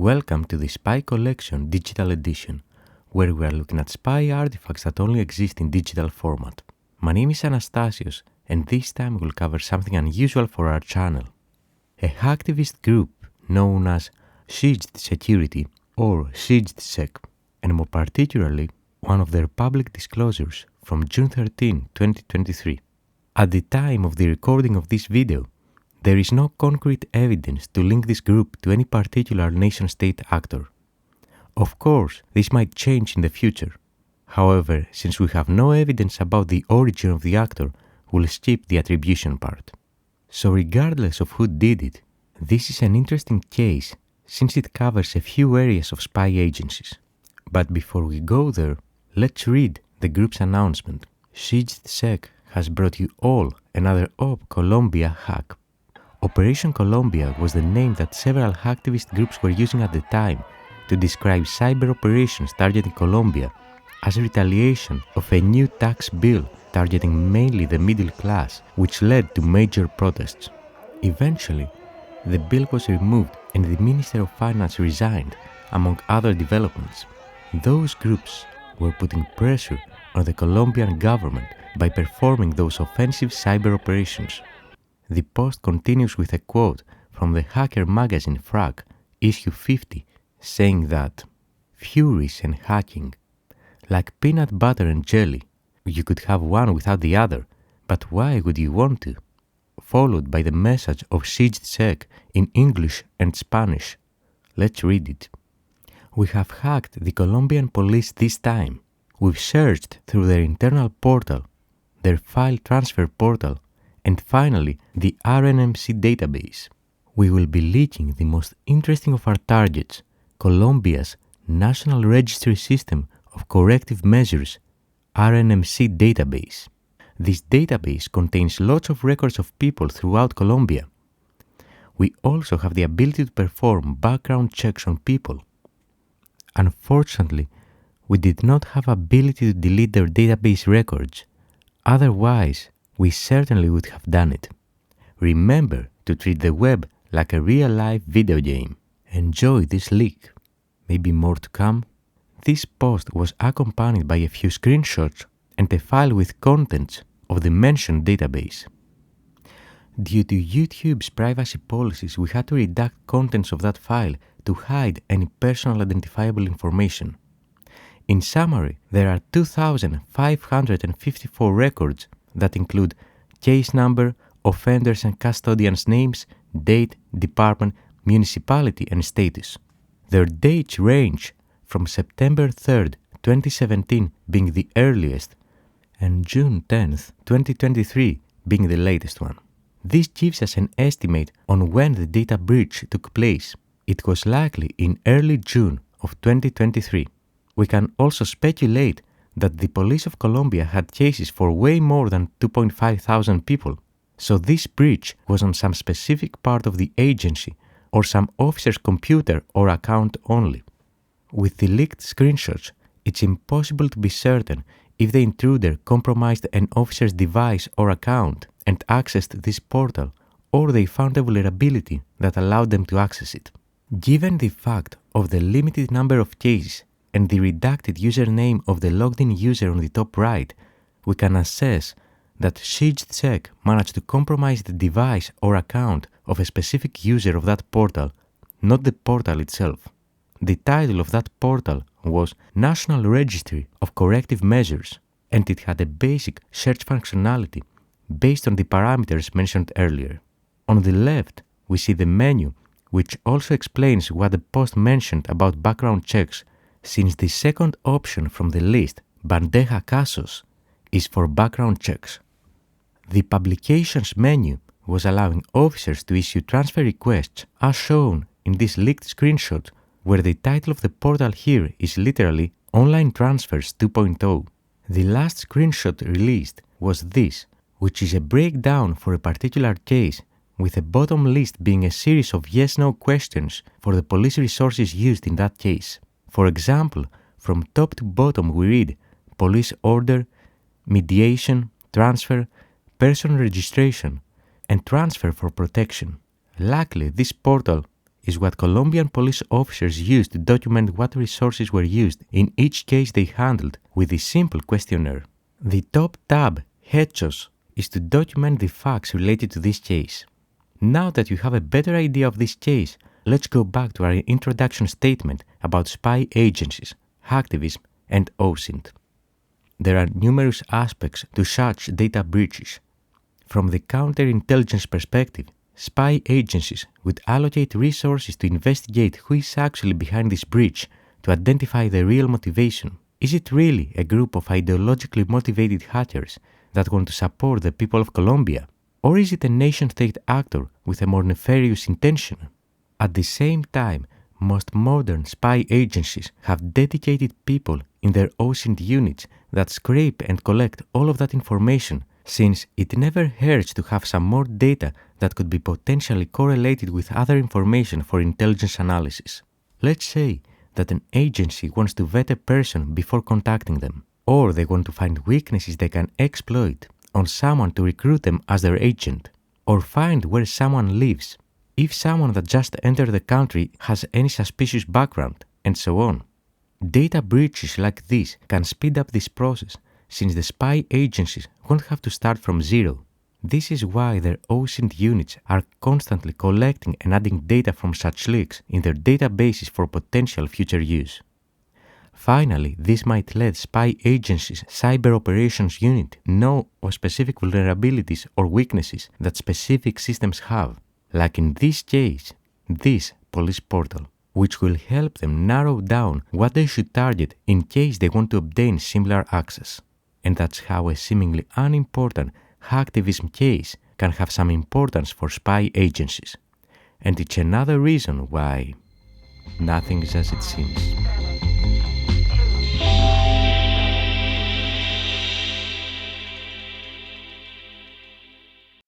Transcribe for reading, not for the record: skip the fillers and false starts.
Welcome to the Spy Collection Digital Edition, where we are looking at spy artifacts that only exist in digital format. My name is Anastasios, and this time we'll cover something unusual for our channel. A hacktivist group known as Sieged Security or SiegedSec, and more particularly, one of their public disclosures from June 13, 2023. At the time of the recording of this video, there is no concrete evidence to link this group to any particular nation-state actor. Of course, this might change in the future. However, since we have no evidence about the origin of the actor, we'll skip the attribution part. So regardless of who did it, this is an interesting case since it covers a few areas of spy agencies. But before we go there, let's read the group's announcement. SiegedSec has brought you all another Op Colombia hack. Operation Colombia was the name that several hacktivist groups were using at the time to describe cyber operations targeting Colombia as a retaliation of a new tax bill targeting mainly the middle class, which led to major protests. Eventually, the bill was removed and the Minister of Finance resigned, among other developments. Those groups were putting pressure on the Colombian government by performing those offensive cyber operations. The post continues with a quote from the hacker magazine Frag, issue 50, saying that furies and hacking, like peanut butter and jelly, you could have one without the other, but why would you want to? Followed by the message of SiegedSec in English and Spanish. Let's read it. We have hacked the Colombian police this time. We've searched through their internal portal, their file transfer portal, and finally, the RNMC database. We will be leaking the most interesting of our targets, Colombia's National Registry System of Corrective Measures, RNMC database. This database contains lots of records of people throughout Colombia. We also have the ability to perform background checks on people. Unfortunately, we did not have ability to delete their database records. Otherwise, we certainly would have done it. Remember to treat the web like a real-life video game. Enjoy this leak. Maybe more to come? This post was accompanied by a few screenshots and a file with contents of the mentioned database. Due to YouTube's privacy policies, we had to redact contents of that file to hide any personal identifiable information. In summary, there are 2,554 records that include case number, offenders and custodians' names, date, department, municipality, and status. Their dates range from September 3rd, 2017 being the earliest, and June 10th, 2023 being the latest one. This gives us an estimate on when the data breach took place. It was likely in early June of 2023. We can also speculate that the police of Colombia had cases for way more than 2,500 people, so this breach was on some specific part of the agency or some officer's computer or account only. With the leaked screenshots, it's impossible to be certain if the intruder compromised an officer's device or account and accessed this portal, or they found a vulnerability that allowed them to access it. Given the fact of the limited number of cases and the redacted username of the logged-in user on the top right, we can assess that SiegedSec managed to compromise the device or account of a specific user of that portal, not the portal itself. The title of that portal was National Registry of Corrective Measures, and it had a basic search functionality based on the parameters mentioned earlier. On the left, we see the menu, which also explains what the post mentioned about background checks, since the second option from the list, Bandeja Casos, is for background checks. The publications menu was allowing officers to issue transfer requests as shown in this leaked screenshot, where the title of the portal here is literally Online Transfers 2.0. The last screenshot released was this, which is a breakdown for a particular case, with the bottom list being a series of yes-no questions for the police resources used in that case. For example, from top to bottom we read police order, mediation, transfer, person registration, and transfer for protection. Luckily, this portal is what Colombian police officers used to document what resources were used in each case they handled with this simple questionnaire. The top tab, Hechos, is to document the facts related to this case. Now that you have a better idea of this case, let's go back to our introduction statement about spy agencies, hacktivism, and OSINT. There are numerous aspects to such data breaches. From the counterintelligence perspective, spy agencies would allocate resources to investigate who is actually behind this breach, to identify the real motivation. Is it really a group of ideologically motivated hackers that want to support the people of Colombia? Or is it a nation-state actor with a more nefarious intention? At the same time, most modern spy agencies have dedicated people in their OSINT units that scrape and collect all of that information, since it never hurts to have some more data that could be potentially correlated with other information for intelligence analysis. Let's say that an agency wants to vet a person before contacting them, or they want to find weaknesses they can exploit on someone to recruit them as their agent, or find where someone lives, if someone that just entered the country has any suspicious background, and so on. Data breaches like this can speed up this process, since the spy agencies won't have to start from zero. This is why their OSINT units are constantly collecting and adding data from such leaks in their databases for potential future use. Finally, this might let spy agencies' cyber operations unit know of specific vulnerabilities or weaknesses that specific systems have, like in this case, this police portal, which will help them narrow down what they should target in case they want to obtain similar access. And that's how a seemingly unimportant hacktivism case can have some importance for spy agencies. And it's another reason why nothing is as it seems.